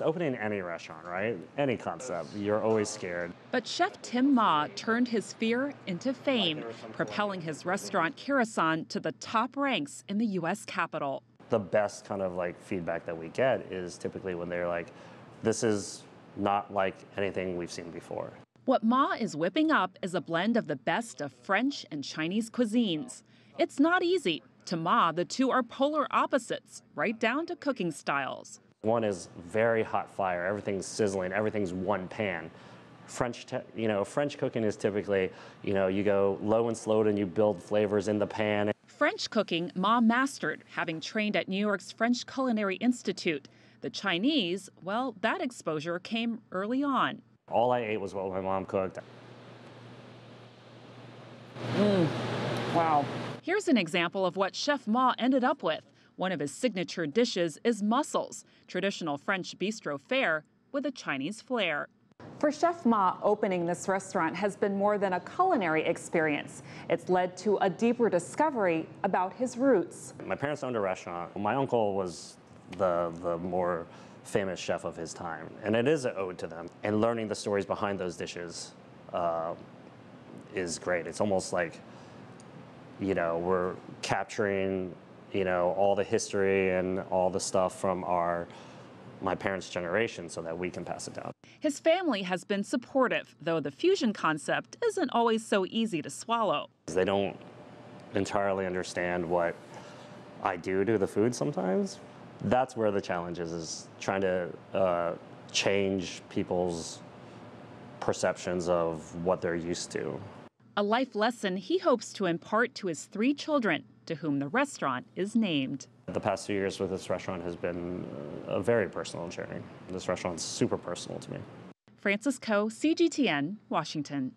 Opening any restaurant, right? Any concept, you're always scared. But Chef Tim Ma turned his fear into fame, propelling his restaurant Kirasan to the top ranks in the U.S. Capitol. The best kind of like feedback that we get is typically when they're like, this is not like anything we've seen before. What Ma is whipping up is a blend of the best of French and Chinese cuisines. It's not easy. To Ma, the two are polar opposites, right down to cooking styles. One is very hot fire, everything's sizzling, everything's one pan. French cooking is typically, you go low and slow and you build flavors in the pan. French cooking Ma mastered, having trained at New York's French Culinary Institute. The Chinese, well, that exposure came early on. All I ate was what my mom cooked. Wow. Here's an example of what Chef Ma ended up with. One of his signature dishes is mussels, traditional French bistro fare with a Chinese flair. For Chef Ma, opening this restaurant has been more than a culinary experience. It's led to a deeper discovery about his roots. My parents owned a restaurant. My uncle was the more famous chef of his time, and it is an ode to them. And learning the stories behind those dishes is great. It's almost like, we're capturing, all the history and all the stuff from my parents' generation so that we can pass it down. His family has been supportive, though the fusion concept isn't always so easy to swallow. They don't entirely understand what I do to the food sometimes. That's where the challenge is trying to change people's perceptions of what they're used to. A life lesson he hopes to impart to his 3 children, to whom the restaurant is named. The past 2 years with this restaurant has been a very personal journey. This restaurant's super personal to me. Frances Coe, CGTN, Washington.